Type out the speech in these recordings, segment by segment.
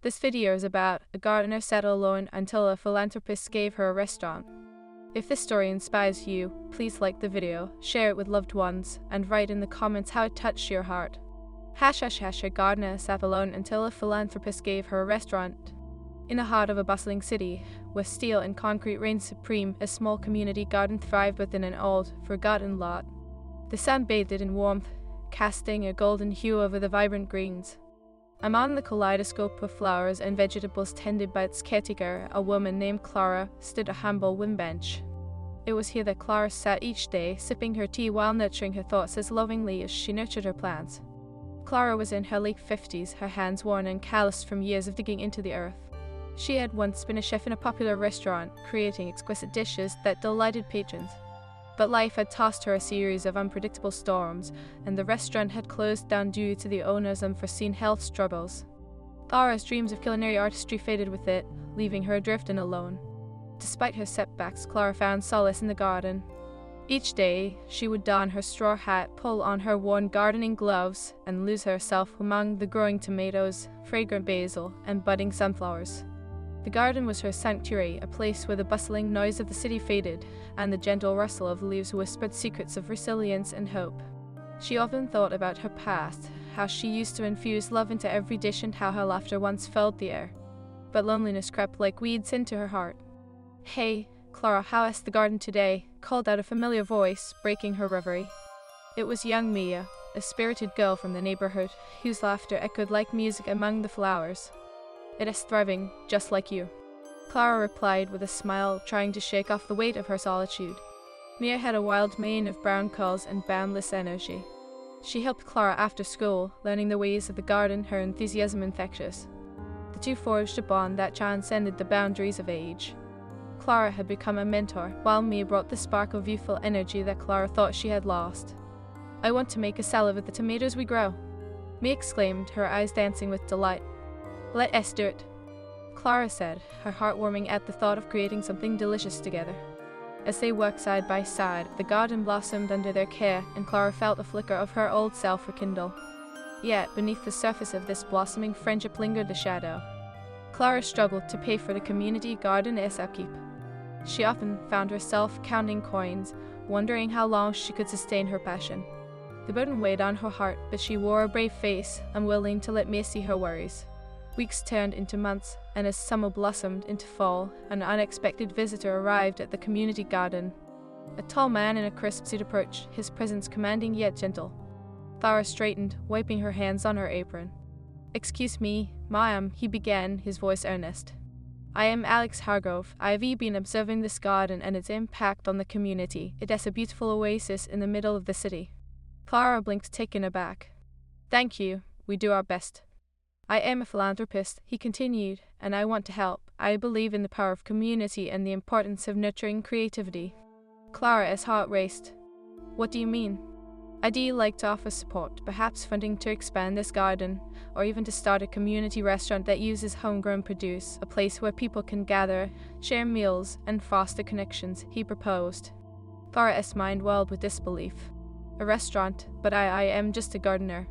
This video is about a gardener sat alone until a philanthropist gave her a restaurant. If this story inspires you, please like the video, share it with loved ones, and write in the comments how it touched your heart. A gardener sat alone until a philanthropist gave her a restaurant. In the heart of a bustling city, where steel and concrete reigned supreme, a small community garden thrived within an old, forgotten lot. The sun bathed it in warmth, casting a golden hue over the vibrant greens. Among the kaleidoscope of flowers and vegetables tended by its caretaker, a woman named Clara stood a humble wooden bench. It was here that Clara sat each day, sipping her tea while nurturing her thoughts as lovingly as she nurtured her plants. Clara was in her late 50s, her hands worn and calloused from years of digging into the earth. She had once been a chef in a popular restaurant, creating exquisite dishes that delighted patrons. But life had tossed her a series of unpredictable storms, and the restaurant had closed down due to the owner's unforeseen health struggles. Clara's dreams of culinary artistry faded with it, leaving her adrift and alone. Despite her setbacks, Clara found solace in the garden. Each day, she would don her straw hat, pull on her worn gardening gloves, and lose herself among the growing tomatoes, fragrant basil, and budding sunflowers. The garden was her sanctuary, a place where the bustling noise of the city faded, and the gentle rustle of leaves whispered secrets of resilience and hope. She often thought about her past, how she used to infuse love into every dish and how her laughter once filled the air. But loneliness crept like weeds into her heart. "Hey, Clara, how is the garden today?" called out a familiar voice, breaking her reverie. It was young Mia, a spirited girl from the neighborhood, whose laughter echoed like music among the flowers. "It is thriving, just like you," Clara replied with a smile, trying to shake off the weight of her solitude. Mia had a wild mane of brown curls and boundless energy. She helped Clara after school, learning the ways of the garden, her enthusiasm infectious. The two forged a bond that transcended the boundaries of age. Clara had become a mentor, while Mia brought the spark of youthful energy that Clara thought she had lost. "I want to make a salad with the tomatoes we grow," Mia exclaimed, her eyes dancing with delight. "Let us do it," Clara said, her heart warming at the thought of creating something delicious together. As they worked side by side, the garden blossomed under their care, and Clara felt a flicker of her old self rekindle. Yet, beneath the surface of this blossoming friendship lingered a shadow. Clara struggled to pay for the community garden's upkeep. She often found herself counting coins, wondering how long she could sustain her passion. The burden weighed on her heart, but she wore a brave face, unwilling to let Mia see her worries. Weeks turned into months, and as summer blossomed into fall, an unexpected visitor arrived at the community garden. A tall man in a crisp suit approached, his presence commanding yet gentle. Clara straightened, wiping her hands on her apron. "Excuse me, ma'am," he began, his voice earnest. "I am Alex Hargrove. I have been observing this garden and its impact on the community. It is a beautiful oasis in the middle of the city." Clara blinked, taken aback. "Thank you. We do our best. I am a philanthropist," he continued, "and I want to help. I believe in the power of community and the importance of nurturing creativity." Clara's heart raced. "What do you mean?" "I'd like to offer support, perhaps funding to expand this garden, or even to start a community restaurant that uses homegrown produce, a place where people can gather, share meals, and foster connections," he proposed. Clara's mind whirled with disbelief. "A restaurant? But I am just a gardener."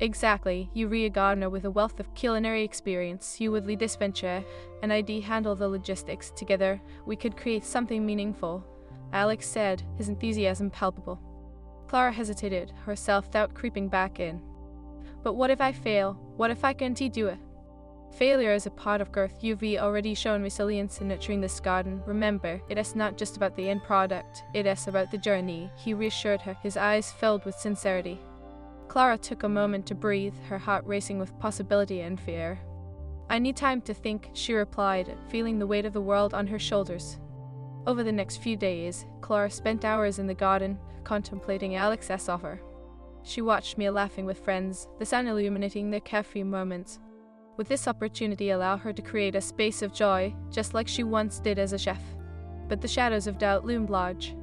"Exactly. You re a gardener with a wealth of culinary experience. You would lead this venture, and I'd handle the logistics. Together, we could create something meaningful," Alex said, his enthusiasm palpable. Clara hesitated, her self-doubt creeping back in. "But what if I fail? What if I can't do it?" "Failure is a part of growth. You've already shown resilience in nurturing this garden. Remember, it is not just about the end product. It is about the journey," he reassured her, his eyes filled with sincerity. Clara took a moment to breathe, her heart racing with possibility and fear. "I need time to think," she replied, feeling the weight of the world on her shoulders. Over the next few days, Clara spent hours in the garden, contemplating Alex's offer. She watched Mia laughing with friends, the sun illuminating their carefree moments. Would this opportunity allow her to create a space of joy, just like she once did as a chef? But the shadows of doubt loomed large.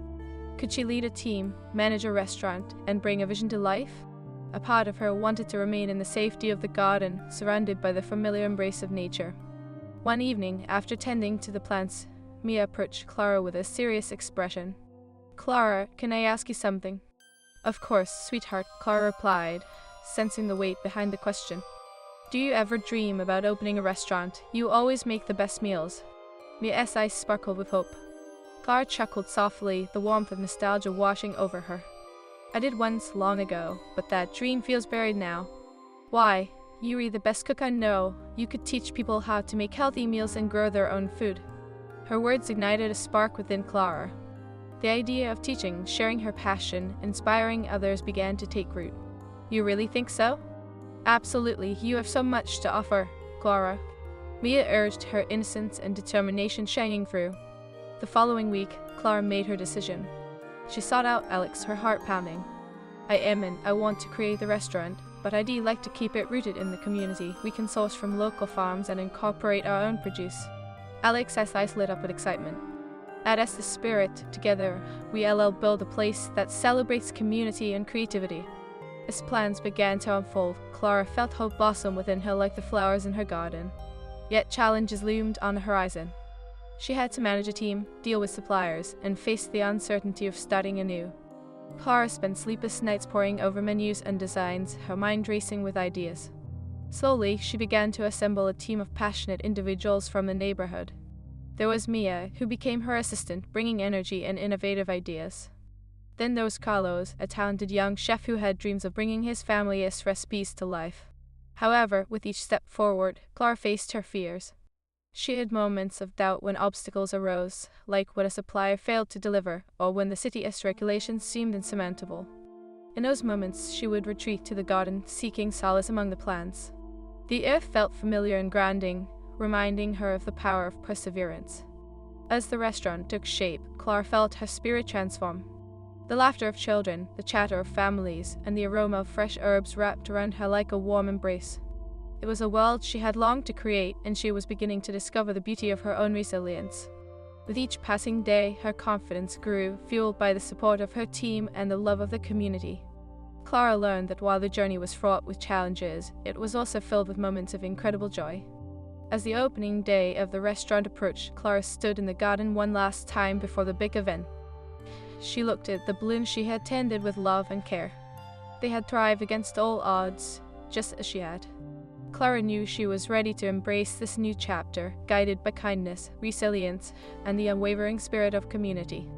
Could she lead a team, manage a restaurant, and bring a vision to life? A part of her wanted to remain in the safety of the garden, surrounded by the familiar embrace of nature. One evening, after tending to the plants, Mia approached Clara with a serious expression. "Clara, can I ask you something?" "Of course, sweetheart," Clara replied, sensing the weight behind the question. Do you ever dream about opening a restaurant? You always make the best meals. Mia's eyes sparkled with hope. Clara chuckled softly, the warmth of nostalgia washing over her. I did once, long ago, but that dream feels buried now. Why? You're the best cook I know. You could teach people how to make healthy meals and grow their own food. Her words ignited a spark within Clara. The idea of teaching, sharing her passion, inspiring others began to take root. You really think so? Absolutely, you have so much to offer, Clara. Mia urged, her innocence and determination shining through. The following week, Clara made her decision. She sought out Alex, her heart pounding. I want to create the restaurant, but I'd like to keep it rooted in the community. We can source from local farms and incorporate our own produce. Alex's eyes lit up with excitement. That's the spirit. Together, we'll build a place that celebrates community and creativity. As plans began to unfold, Clara felt hope blossom within her like the flowers in her garden. Yet challenges loomed on the horizon. She had to manage a team, deal with suppliers, and face the uncertainty of starting anew. Clara spent sleepless nights poring over menus and designs, her mind racing with ideas. Slowly, she began to assemble a team of passionate individuals from the neighborhood. There was Mia, who became her assistant, bringing energy and innovative ideas. Then there was Carlos, a talented young chef who had dreams of bringing his family's recipes to life. However, with each step forward, Clara faced her fears. She had moments of doubt when obstacles arose, like when a supplier failed to deliver, or when the city's regulations seemed insurmountable. In those moments, she would retreat to the garden, seeking solace among the plants. The earth felt familiar and grounding, reminding her of the power of perseverance. As the restaurant took shape, Clara felt her spirit transform. The laughter of children, the chatter of families, and the aroma of fresh herbs wrapped around her like a warm embrace. It was a world she had longed to create, and she was beginning to discover the beauty of her own resilience. With each passing day, her confidence grew, fueled by the support of her team and the love of the community. Clara learned that while the journey was fraught with challenges, it was also filled with moments of incredible joy. As the opening day of the restaurant approached, Clara stood in the garden one last time before the big event. She looked at the blooms she had tended with love and care. They had thrived against all odds, just as she had. Clara knew she was ready to embrace this new chapter, guided by kindness, resilience, and the unwavering spirit of community.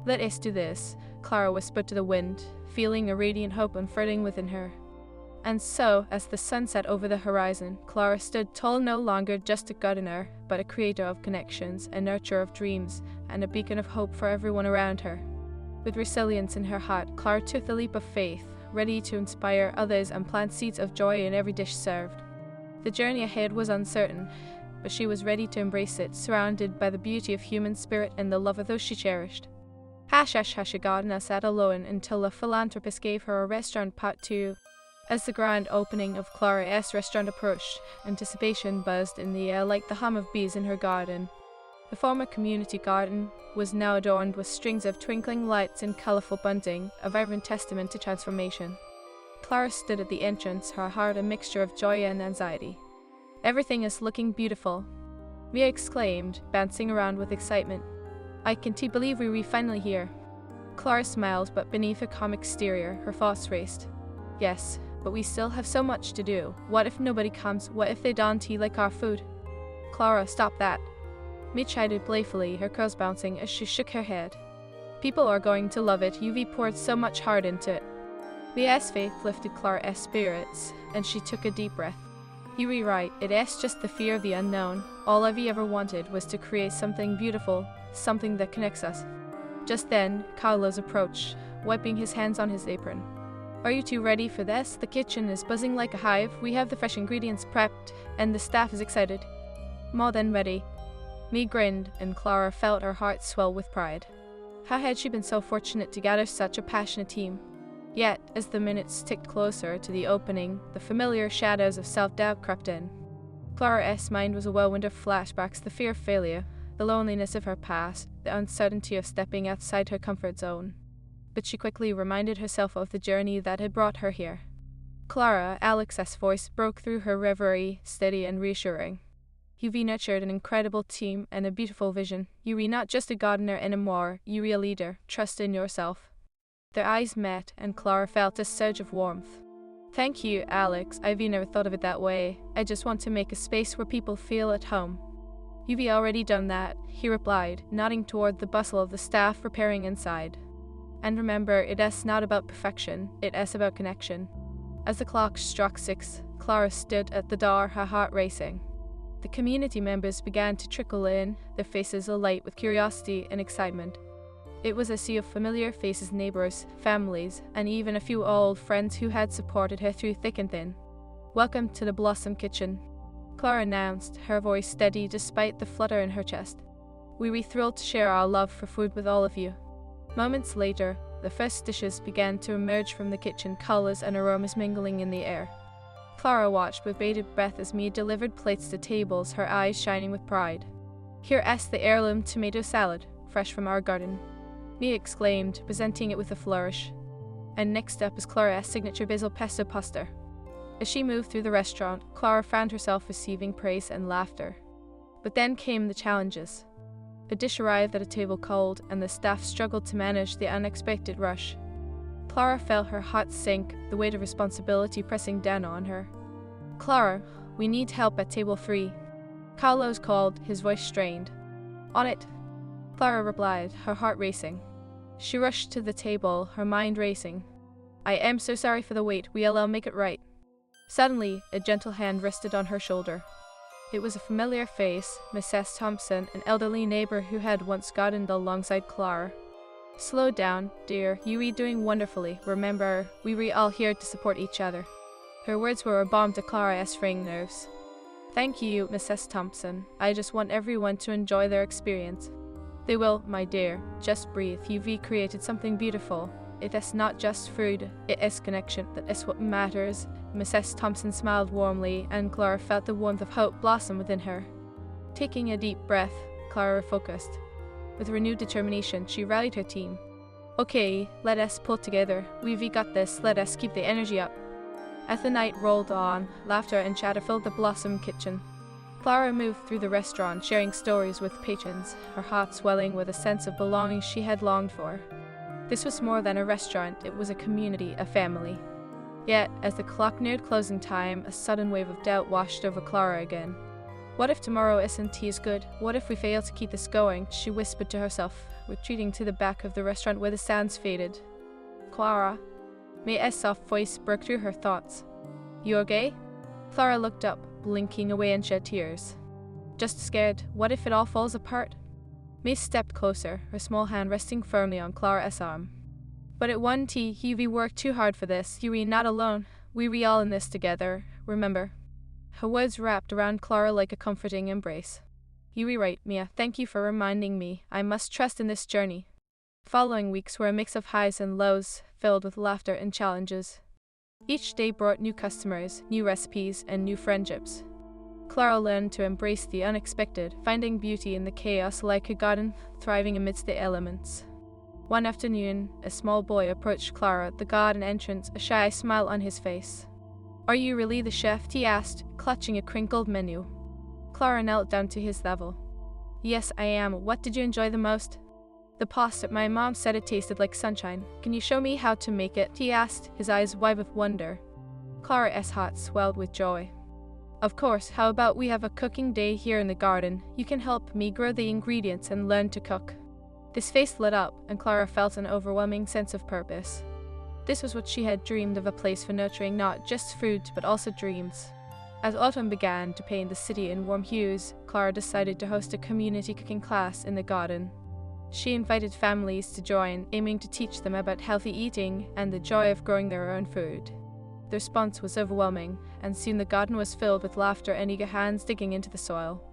Let us do this, Clara whispered to the wind, feeling a radiant hope unfurling within her. And so, as the sun set over the horizon, Clara stood tall, no longer just a gardener, but a creator of connections, a nurturer of dreams, and a beacon of hope for everyone around her. With resilience in her heart, Clara took the leap of faith, ready to inspire others and plant seeds of joy in every dish served. The journey ahead was uncertain, but she was ready to embrace it, surrounded by the beauty of human spirit and the love of those she cherished. Gardener sat alone until a philanthropist gave her a restaurant part 2. As the grand opening of Clara's restaurant approached, anticipation buzzed in the air like the hum of bees in her garden. The former community garden was now adorned with strings of twinkling lights and colorful bunting, a vibrant testament to transformation. Clara stood at the entrance, her heart a mixture of joy and anxiety. "Everything is looking beautiful," Mia exclaimed, bouncing around with excitement. "I can't believe we're finally here." Clara smiled, but beneath her calm exterior, her thoughts raced. "Yes, but we still have so much to do. What if nobody comes? What if they don't like our food?" "Clara, stop that," Mia chided playfully, her curls bouncing as she shook her head. "People are going to love it. You've poured so much heart into it." Mia's faith lifted Clara's spirits, and she took a deep breath. "You're right, it's just the fear of the unknown. All I've ever wanted was to create something beautiful, something that connects us." Just then, Carlos approached, wiping his hands on his apron. "Are you two ready for this? The kitchen is buzzing like a hive. We have the fresh ingredients prepped, and the staff is excited." "More than ready." Mia grinned, and Clara felt her heart swell with pride. How had she been so fortunate to gather such a passionate team? Yet, as the minutes ticked closer to the opening, the familiar shadows of self-doubt crept in. Clara's mind was a whirlwind of flashbacks, the fear of failure, the loneliness of her past, the uncertainty of stepping outside her comfort zone. But she quickly reminded herself of the journey that had brought her here. "Clara," Alex's voice broke through her reverie, steady and reassuring. "You've nurtured an incredible team and a beautiful vision. You're not just a gardener anymore, you're a leader. Trust in yourself." Their eyes met, and Clara felt a surge of warmth. Thank you, Alex. I've never thought of it that way. I just want to make a space where people feel at home. You've already done that, he replied, nodding toward the bustle of the staff preparing inside. And remember, it's not about perfection, it's about connection. As the clock struck 6, Clara stood at the door, her heart racing. The community members began to trickle in, their faces alight with curiosity and excitement. It was a sea of familiar faces, neighbors, families, and even a few old friends who had supported her through thick and thin. Welcome to the Blossom Kitchen, Clara announced, her voice steady despite the flutter in her chest. We were thrilled to share our love for food with all of you. Moments later, the first dishes began to emerge from the kitchen, colors and aromas mingling in the air. Clara watched with bated breath as Mia delivered plates to tables, her eyes shining with pride. Here is the heirloom tomato salad, fresh from our garden, Mia exclaimed, presenting it with a flourish. And next up is Clara's signature basil pesto pasta. As she moved through the restaurant, Clara found herself receiving praise and laughter. But then came the challenges. A dish arrived at a table cold, and the staff struggled to manage the unexpected rush. Clara felt her heart sink, the weight of responsibility pressing down on her. Clara, we need help at table 3. Carlos called, his voice strained. On it, Clara replied, her heart racing. She rushed to the table, her mind racing. I am so sorry for the wait, we'll make it right. Suddenly, a gentle hand rested on her shoulder. It was a familiar face, Mrs. Thompson, an elderly neighbor who had once gardened alongside Clara. Slow down, dear, you are doing wonderfully. Remember, we were all here to support each other. Her words were a balm to Clara's fraying nerves. Thank you, Mrs. Thompson. I just want everyone to enjoy their experience. They will, my dear. Just breathe. You've created something beautiful. It is not just food, it is connection. That is what matters. Mrs. Thompson smiled warmly, and Clara felt the warmth of hope blossom within her. Taking a deep breath, Clara focused. With renewed determination, she rallied her team. Okay, let us pull together. We've got this. Let us keep the energy up. As the night rolled on, laughter and chatter filled the Blossom Kitchen. Clara moved through the restaurant, sharing stories with patrons, her heart swelling with a sense of belonging she had longed for. This was more than a restaurant, it was a community, a family. Yet, as the clock neared closing time, a sudden wave of doubt washed over Clara again. What if tomorrow isn't as good? What if we fail to keep this going? She whispered to herself, retreating to the back of the restaurant where the sounds faded. Clara. Mia's soft voice broke through her thoughts. You okay? Clara looked up, blinking away and shed tears. Just scared. What if it all falls apart? Mia stepped closer, her small hand resting firmly on Clara's arm. But at 1T, you've worked too hard for this. You're not alone. We're all in this together. Remember. Her words wrapped around Clara like a comforting embrace. You're right, Mia. Thank you for reminding me. I must trust in this journey. Following weeks were a mix of highs and lows, filled with laughter and challenges. Each day brought new customers, new recipes, and new friendships. Clara learned to embrace the unexpected, finding beauty in the chaos like a garden thriving amidst the elements. One afternoon, a small boy approached Clara at the garden entrance, a shy smile on his face. Are you really the chef? He asked, clutching a crinkled menu. Clara knelt down to his level. Yes, I am. What did you enjoy the most? The pasta. My mom said it tasted like sunshine. Can you show me how to make it? He asked, his eyes wide with wonder. Clara's heart swelled with joy. Of course, how about we have a cooking day here in the garden? You can help me grow the ingredients and learn to cook. His face lit up, and Clara felt an overwhelming sense of purpose. This was what she had dreamed of, a place for nurturing not just food, but also dreams. As autumn began to paint the city in warm hues, Clara decided to host a community cooking class in the garden. She invited families to join, aiming to teach them about healthy eating and the joy of growing their own food. The response was overwhelming, and soon the garden was filled with laughter and eager hands digging into the soil.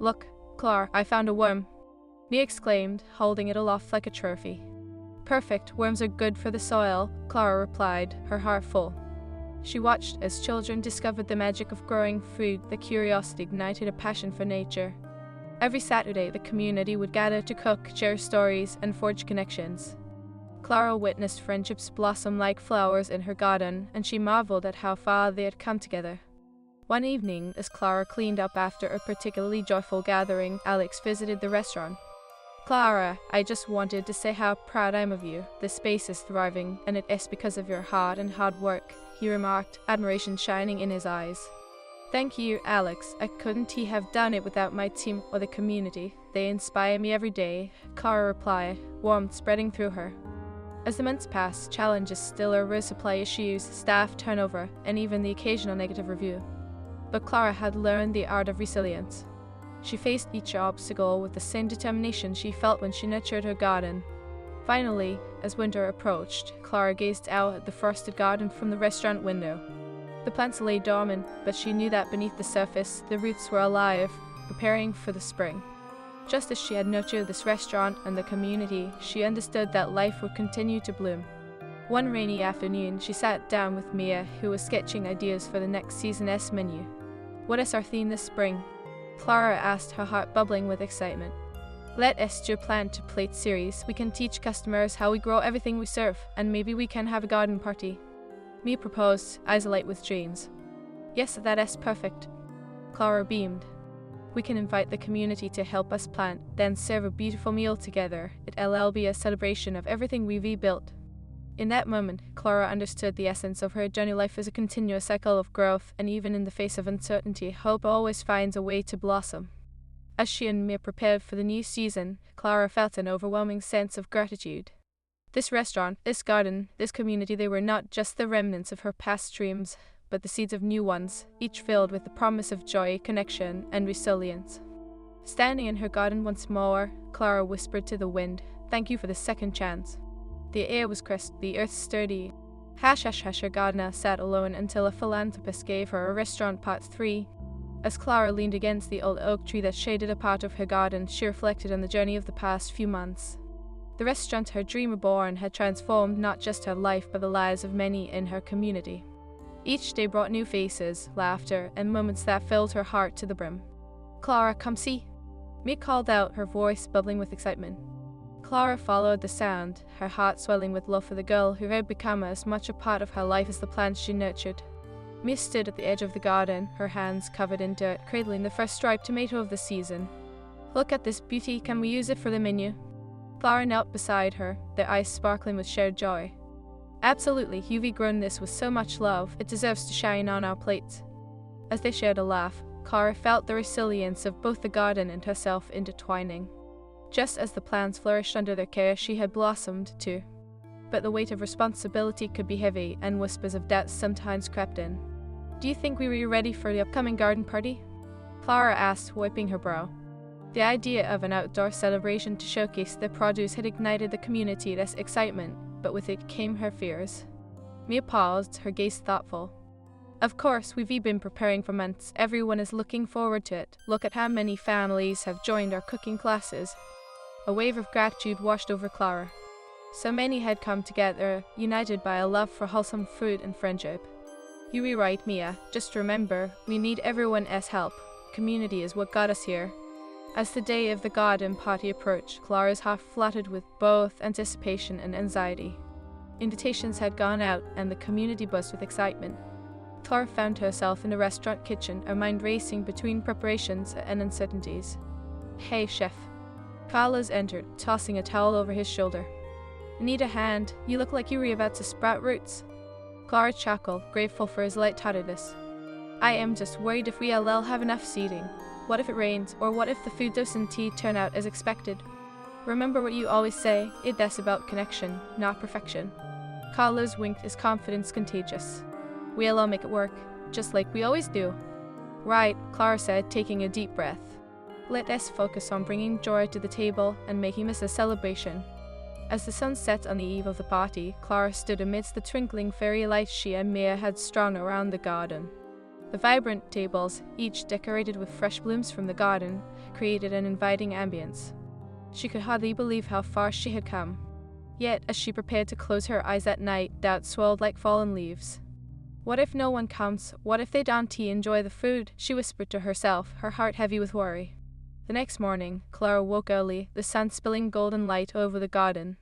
Look, Clara, I found a worm, Mia exclaimed, holding it aloft like a trophy. Perfect, worms are good for the soil, Clara replied, her heart full. She watched as children discovered the magic of growing food. The curiosity ignited a passion for nature. Every Saturday, the community would gather to cook, share stories, and forge connections. Clara witnessed friendships blossom like flowers in her garden, and she marveled at how far they had come together. One evening, as Clara cleaned up after a particularly joyful gathering, Alex visited the restaurant. Clara, I just wanted to say how proud I am of you. The space is thriving, and it is because of your heart and hard work, he remarked, admiration shining in his eyes. "Thank you, Alex. I couldn't have done it without my team or the community. They inspire me every day," Clara replied, warmth spreading through her. As the months passed, challenges still arose: supply issues, staff turnover, and even the occasional negative review. But Clara had learned the art of resilience. She faced each obstacle with the same determination she felt when she nurtured her garden. Finally, as winter approached, Clara gazed out at the frosted garden from the restaurant window. The plants lay dormant, but she knew that beneath the surface, the roots were alive, preparing for the spring. Just as she had nurtured this restaurant and the community, she understood that life would continue to bloom. One rainy afternoon, she sat down with Mia, who was sketching ideas for the next season's menu. "What is our theme this spring?" Clara asked, her heart bubbling with excitement. "Let us do a plant-to-plate series. We can teach customers how we grow everything we serve, and maybe we can have a garden party," Mia proposed, eyes alight with dreams. "Yes, that is perfect." Clara beamed. "We can invite the community to help us plant, then serve a beautiful meal together. It'll be a celebration of everything we've rebuilt." In that moment, Clara understood the essence of her journey. Life is a continuous cycle of growth, and even in the face of uncertainty, hope always finds a way to blossom. As she and Mia prepared for the new season, Clara felt an overwhelming sense of gratitude. This restaurant, this garden, this community, they were not just the remnants of her past dreams, but the seeds of new ones, each filled with the promise of joy, connection, and resilience. Standing in her garden once more, Clara whispered to the wind, "Thank you for the second chance." The air was crisp, the earth sturdy. Hush, hush, hush, her gardener sat alone until a philanthropist gave her a restaurant part 3. As Clara leaned against the old oak tree that shaded a part of her garden, she reflected on the journey of the past few months. The restaurant her dream reborn had transformed not just her life but the lives of many in her community. Each day brought new faces, laughter, and moments that filled her heart to the brim. "Clara, come see!" Mia called out, her voice bubbling with excitement. Clara followed the sound, her heart swelling with love for the girl who had become as much a part of her life as the plants she nurtured. Mia stood at the edge of the garden, her hands covered in dirt, cradling the first striped tomato of the season. "Look at this beauty, can we use it for the menu?" Clara knelt beside her, their eyes sparkling with shared joy. "Absolutely, you've grown this with so much love, it deserves to shine on our plates." As they shared a laugh, Clara felt the resilience of both the garden and herself intertwining. Just as the plants flourished under their care, she had blossomed too. But the weight of responsibility could be heavy, and whispers of doubt sometimes crept in. "Do you think we were ready for the upcoming garden party?" Clara asked, wiping her brow. The idea of an outdoor celebration to showcase their produce had ignited the community's excitement, but with it came her fears. Mia paused, her gaze thoughtful. "Of course, we've been preparing for months. Everyone is looking forward to it. Look at how many families have joined our cooking classes." A wave of gratitude washed over Clara. So many had come together, united by a love for wholesome food and friendship. "You were right, Mia. Just remember, we need everyone's help. Community is what got us here." As the day of the garden party approached, Clara's heart fluttered with both anticipation and anxiety. Invitations had gone out, and the community buzzed with excitement. Clara found herself in the restaurant kitchen, her mind racing between preparations and uncertainties. "Hey, chef." Carlos entered, tossing a towel over his shoulder. "Need a hand? You look like you were about to sprout roots." Clara chuckled, grateful for his light-heartedness. "I am just worried if we'll have enough seating. What if it rains, or what if the food doesn't turn out as expected? Remember what you always say, it's about connection, not perfection." Carlos winked, his confidence contagious. "We'll all make it work, just like we always do." "Right," Clara said, taking a deep breath. "Let us focus on bringing joy to the table and making this a celebration." As the sun set on the eve of the party, Clara stood amidst the twinkling fairy lights she and Mia had strung around the garden. The vibrant tables, each decorated with fresh blooms from the garden, created an inviting ambience. She could hardly believe how far she had come. Yet, as she prepared to close her eyes at night, doubt swelled like fallen leaves. What if no one comes? What if they don't enjoy the food? She whispered to herself, her heart heavy with worry. The next morning, Clara woke early, the sun spilling golden light over the garden.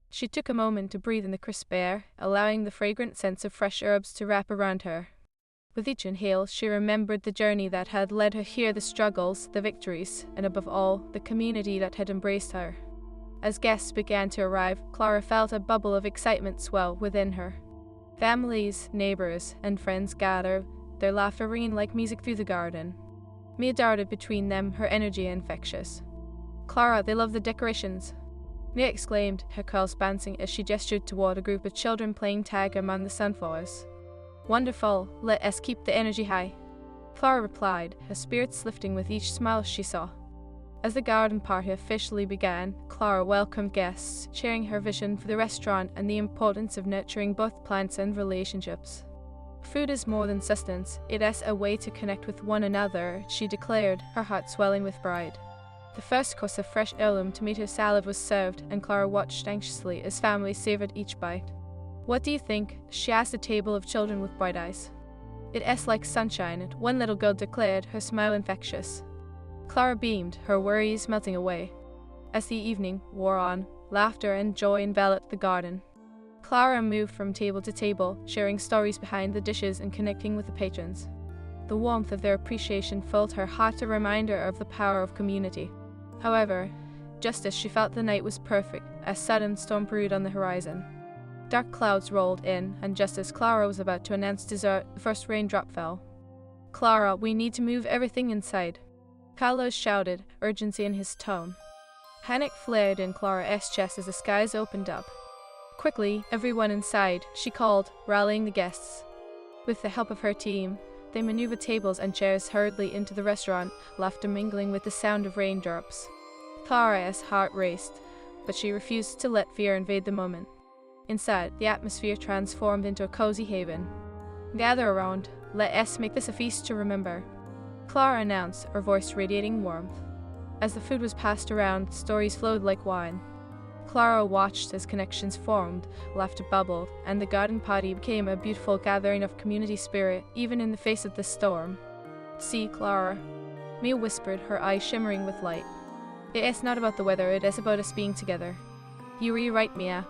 She took a moment to breathe in the crisp air, allowing the fragrant scents of fresh herbs to wrap around her. With each inhale, she remembered the journey that had led her here, the struggles, the victories, and above all, the community that had embraced her. As guests began to arrive, Clara felt a bubble of excitement swell within her. Families, neighbors, and friends gathered, their laughter ringing like music through the garden. Mia darted between them, her energy infectious. "Clara, they love the decorations," Mia exclaimed, her curls bouncing as she gestured toward a group of children playing tag among the sunflowers. "Wonderful, let us keep the energy high," Clara replied, her spirits lifting with each smile she saw. As the garden party officially began, Clara welcomed guests, sharing her vision for the restaurant and the importance of nurturing both plants and relationships. "Food is more than sustenance, it is a way to connect with one another," she declared, her heart swelling with pride. The first course of fresh heirloom tomato salad was served, and Clara watched anxiously as families savored each bite. "What do you think?" she asked a table of children with bright eyes. "It is like sunshine," one little girl declared, her smile infectious. Clara beamed, her worries melting away. As the evening wore on, laughter and joy enveloped the garden. Clara moved from table to table, sharing stories behind the dishes and connecting with the patrons. The warmth of their appreciation filled her heart, a reminder of the power of community. However, just as she felt the night was perfect, a sudden storm brewed on the horizon. Dark clouds rolled in, and just as Clara was about to announce dessert, the first raindrop fell. "Clara, we need to move everything inside," Carlos shouted, urgency in his tone. Panic flared in Clara's chest as the skies opened up. "Quickly, everyone inside," she called, rallying the guests. With the help of her team, they maneuvered tables and chairs hurriedly into the restaurant, laughter mingling with the sound of raindrops. Clara's heart raced, but she refused to let fear invade the moment. Inside, the atmosphere transformed into a cozy haven. "Gather around, let us make this a feast to remember," Clara announced, her voice radiating warmth. As the food was passed around, stories flowed like wine. Clara watched as connections formed, laughter bubbled, and the garden party became a beautiful gathering of community spirit, even in the face of the storm. "See, Clara," Mia whispered, her eyes shimmering with light. "It is not about the weather, it is about us being together." "You are right, Mia,"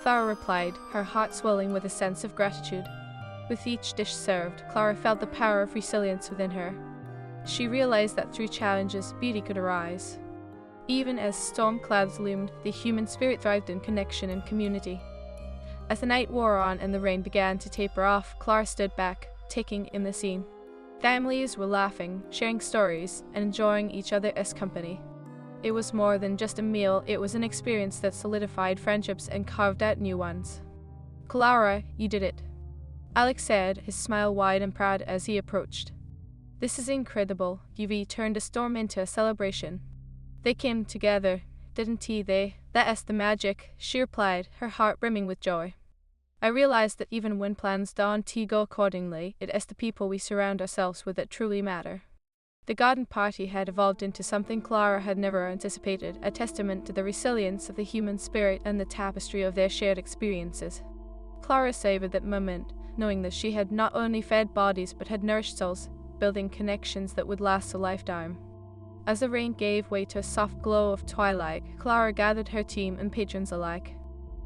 Clara replied, her heart swelling with a sense of gratitude. With each dish served, Clara felt the power of resilience within her. She realized that through challenges, beauty could arise. Even as storm clouds loomed, the human spirit thrived in connection and community. As the night wore on and the rain began to taper off, Clara stood back, taking in the scene. Families were laughing, sharing stories, and enjoying each other as company. It was more than just a meal, it was an experience that solidified friendships and carved out new ones. "Clara, you did it," Alex said, his smile wide and proud as he approached. "This is incredible. You've turned a storm into a celebration." "They came together, didn't they? That is the magic," she replied, her heart brimming with joy. "I realized that even when plans don't go accordingly, it is the people we surround ourselves with that truly matter." The garden party had evolved into something Clara had never anticipated, a testament to the resilience of the human spirit and the tapestry of their shared experiences. Clara savored that moment, knowing that she had not only fed bodies but had nourished souls, building connections that would last a lifetime. As the rain gave way to a soft glow of twilight, Clara gathered her team and patrons alike.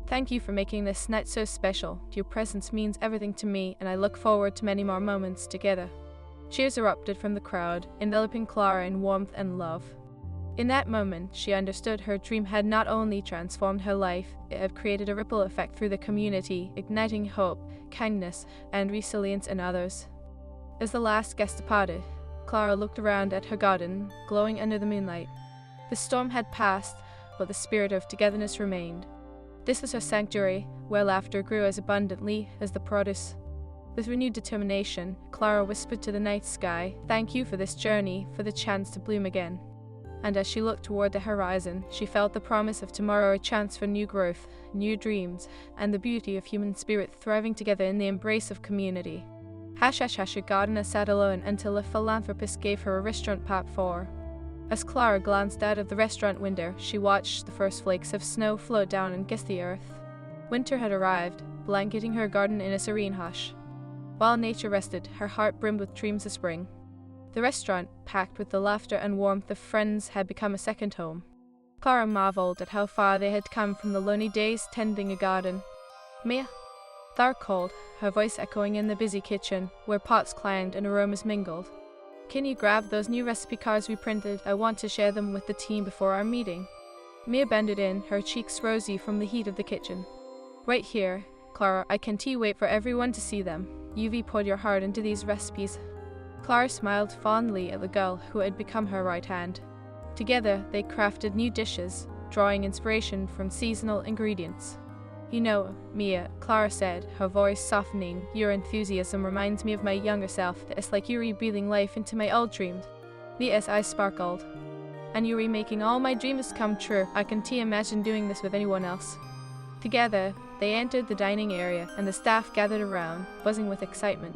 "Thank you for making this night so special. Your presence means everything to me, and I look forward to many more moments together." Cheers erupted from the crowd, enveloping Clara in warmth and love. In that moment, she understood her dream had not only transformed her life, it had created a ripple effect through the community, igniting hope, kindness, and resilience in others. As the last guest departed, Clara looked around at her garden, glowing under the moonlight. The storm had passed, but the spirit of togetherness remained. This was her sanctuary, where laughter grew as abundantly as the produce. With renewed determination, Clara whispered to the night sky, "Thank you for this journey, for the chance to bloom again." And as she looked toward the horizon, she felt the promise of tomorrow, a chance for new growth, new dreams, and the beauty of human spirit thriving together in the embrace of community. Your gardener sat alone until a philanthropist gave her a restaurant part 4. As Clara glanced out of the restaurant window, she watched the first flakes of snow float down and kiss the earth. Winter had arrived, blanketing her garden in a serene hush. While nature rested, her heart brimmed with dreams of spring. The restaurant, packed with the laughter and warmth of friends, had become a second home. Clara marveled at how far they had come from the lonely days tending a garden. "Mia?" Clara called, her voice echoing in the busy kitchen, where pots clanged and aromas mingled. "Can you grab those new recipe cards we printed? I want to share them with the team before our meeting." Mia bended in, her cheeks rosy from the heat of the kitchen. "Right here," Clara, I can't wait for everyone to see them. You've poured your heart into these recipes. Clara smiled fondly at the girl who had become her right hand. Together, they crafted new dishes, drawing inspiration from seasonal ingredients. You know, Mia, Clara said, her voice softening, your enthusiasm reminds me of my younger self. It's like you're breathing life into my old dreams. Mia's eyes sparkled. And you're making all my dreams come true. I can't imagine doing this with anyone else. Together, they entered the dining area, and the staff gathered around, buzzing with excitement.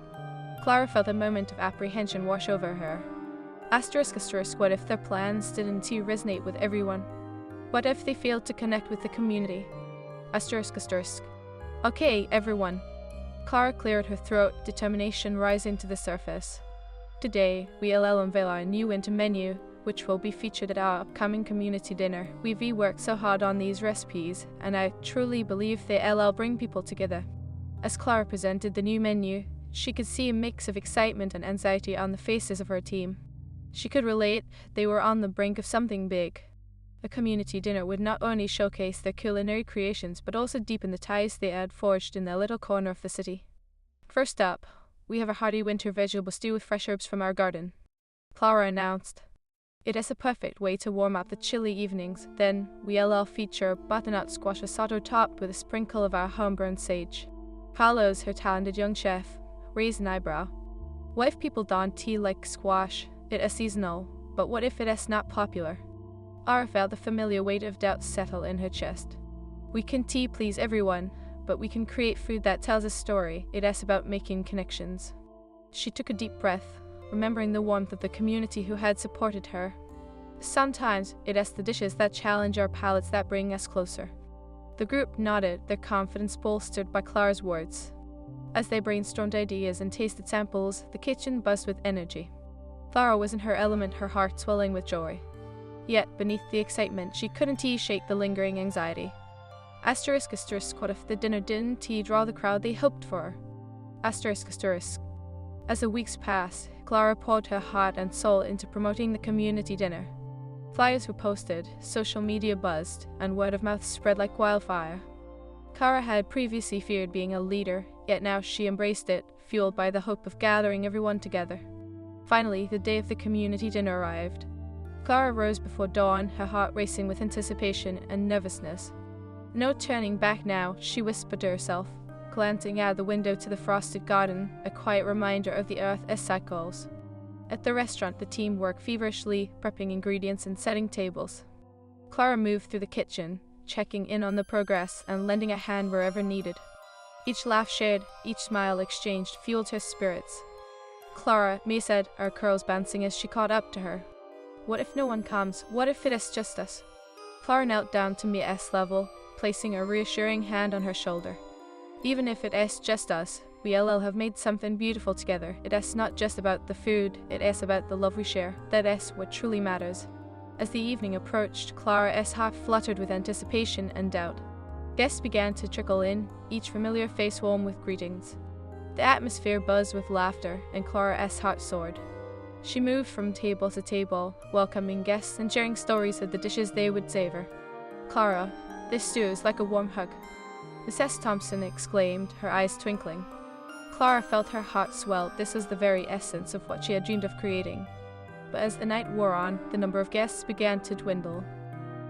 Clara felt a moment of apprehension wash over her. Asterisk, what if their plans didn't resonate with everyone? What if they failed to connect with the community? Asterisk. Okay, everyone. Clara cleared her throat, determination rising to the surface. Today, we'll unveil our new winter menu, which will be featured at our upcoming community dinner. We've worked so hard on these recipes, and I truly believe they'll bring people together. As Clara presented the new menu, she could see a mix of excitement and anxiety on the faces of her team. She could relate they were on the brink of something big. A community dinner would not only showcase their culinary creations, but also deepen the ties they had forged in their little corner of the city. First up, we have a hearty winter vegetable stew with fresh herbs from our garden, Clara announced. It is a perfect way to warm up the chilly evenings. Then, we'll feature butternut squash risotto topped with a sprinkle of our homegrown sage. Carlos, her talented young chef, raised an eyebrow. What if people don't like squash? It is seasonal, but what if it is not popular? Ara felt the familiar weight of doubt settle in her chest. We can please everyone, but we can create food that tells a story. It is about making connections. She took a deep breath, remembering the warmth of the community who had supported her. Sometimes it is the dishes that challenge our palates that bring us closer. The group nodded, their confidence bolstered by Clara's words. As they brainstormed ideas and tasted samples, the kitchen buzzed with energy. Clara was in her element, her heart swelling with joy. Yet, beneath the excitement, she couldn't shake the lingering anxiety. Asterisk, what if the dinner didn't draw the crowd they hoped for? Asterisk. As the weeks passed, Clara poured her heart and soul into promoting the community dinner. Flyers were posted, social media buzzed, and word of mouth spread like wildfire. Clara had previously feared being a leader, yet now she embraced it, fueled by the hope of gathering everyone together. Finally, the day of the community dinner arrived. Clara rose before dawn, her heart racing with anticipation and nervousness. No turning back now, she whispered to herself, glancing out the window to the frosted garden, a quiet reminder of the earth as cycles. At the restaurant, the team worked feverishly, prepping ingredients and setting tables. Clara moved through the kitchen, checking in on the progress and lending a hand wherever needed. Each laugh shared, each smile exchanged fueled her spirits. Clara, Mia said, her curls bouncing as she caught up to her. What if no one comes? What if it is just us? Clara knelt down to Mia's level, placing a reassuring hand on her shoulder. Even if it is just us, we'll have made something beautiful together. It is not just about the food, it is about the love we share. That is what truly matters. As the evening approached, Clara's heart fluttered with anticipation and doubt. Guests began to trickle in, each familiar face warm with greetings. The atmosphere buzzed with laughter, and Clara's heart soared. She moved from table to table, welcoming guests and sharing stories of the dishes they would savor. Clara, this stew is like a warm hug, Mrs. Thompson exclaimed, her eyes twinkling. Clara felt her heart swell. This was the very essence of what she had dreamed of creating. But as the night wore on, the number of guests began to dwindle.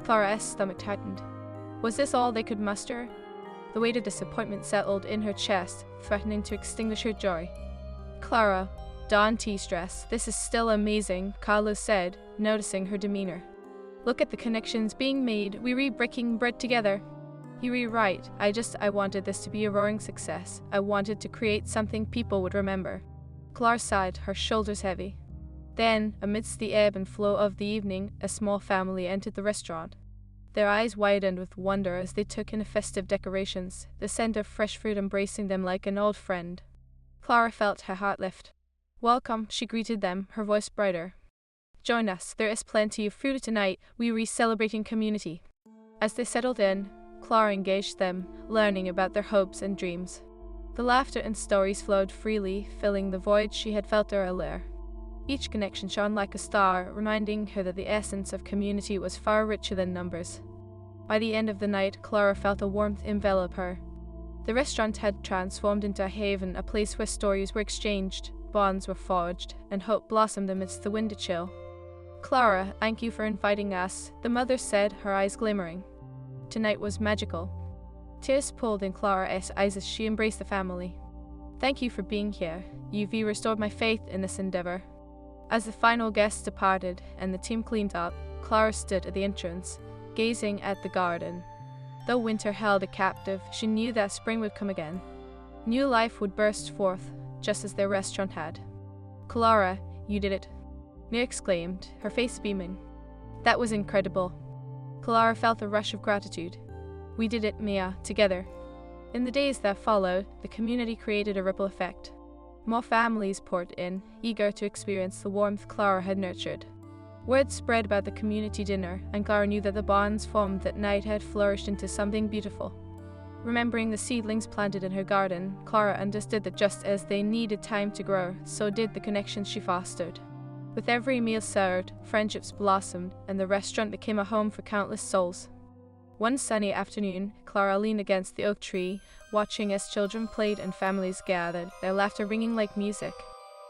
Clara's stomach tightened. Was this all they could muster? The weight of disappointment settled in her chest, threatening to extinguish her joy. Clara, don't stress. This is still amazing, Carlos said, noticing her demeanor. Look at the connections being made. We breaking bread together. You're right. I wanted this to be a roaring success. I wanted to create something people would remember. Clara sighed, her shoulders heavy. Then, amidst the ebb and flow of the evening, a small family entered the restaurant. Their eyes widened with wonder as they took in the festive decorations, the scent of fresh fruit embracing them like an old friend. Clara felt her heart lift. Welcome, she greeted them, her voice brighter. Join us, there is plenty of food tonight. We're celebrating community. As they settled in, Clara engaged them, learning about their hopes and dreams. The laughter and stories flowed freely, filling the void she had felt earlier. Each connection shone like a star, reminding her that the essence of community was far richer than numbers. By the end of the night, Clara felt a warmth envelop her. The restaurant had transformed into a haven, a place where stories were exchanged, bonds were forged, and hope blossomed amidst the winter chill. "Clara, thank you for inviting us," the mother said, her eyes glimmering. Tonight was magical. Tears pulled in Clara's eyes as she embraced the family. "Thank you for being here. You've restored my faith in this endeavor." As the final guests departed and the team cleaned up, Clara stood at the entrance, gazing at the garden. Though winter held her captive, she knew that spring would come again. New life would burst forth, just as their restaurant had. "Clara, you did it," Mia exclaimed, her face beaming. "That was incredible." Clara felt a rush of gratitude. "We did it, Mia, together." In the days that followed, the community created a ripple effect. More families poured in, eager to experience the warmth Clara had nurtured. Word spread about the community dinner, and Clara knew that the bonds formed that night had flourished into something beautiful. Remembering the seedlings planted in her garden, Clara understood that just as they needed time to grow, so did the connections she fostered. With every meal served, friendships blossomed, and the restaurant became a home for countless souls. One sunny afternoon, Clara leaned against the oak tree, watching as children played and families gathered, their laughter ringing like music.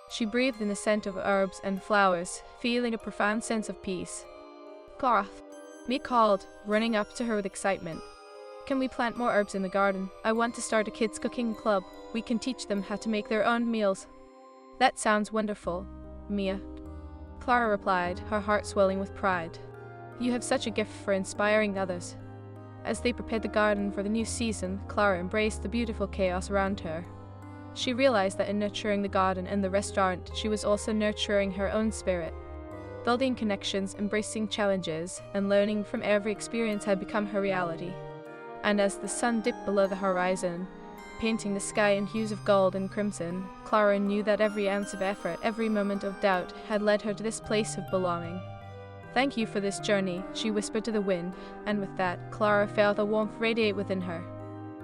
She breathed in the scent of herbs and flowers, feeling a profound sense of peace. "Clara," Mia called, running up to her with excitement. "Can we plant more herbs in the garden? I want to start a kids' cooking club. We can teach them how to make their own meals." "That sounds wonderful, Mia," Clara replied, her heart swelling with pride. "You have such a gift for inspiring others." As they prepared the garden for the new season, Clara embraced the beautiful chaos around her. She realized that in nurturing the garden and the restaurant, she was also nurturing her own spirit. Building connections, embracing challenges, and learning from every experience had become her reality. And as the sun dipped below the horizon, painting the sky in hues of gold and crimson, Clara knew that every ounce of effort, every moment of doubt, had led her to this place of belonging. "Thank you for this journey," she whispered to the wind, and with that, Clara felt a warmth radiate within her.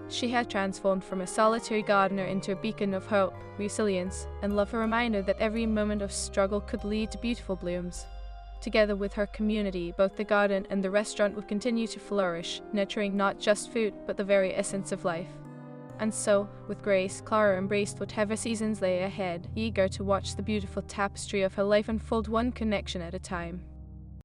She had transformed from a solitary gardener into a beacon of hope, resilience, and love, a reminder that every moment of struggle could lead to beautiful blooms. Together with her community, both the garden and the restaurant would continue to flourish, nurturing not just food, but the very essence of life. And so, with grace, Clara embraced whatever seasons lay ahead, eager to watch the beautiful tapestry of her life unfold one connection at a time.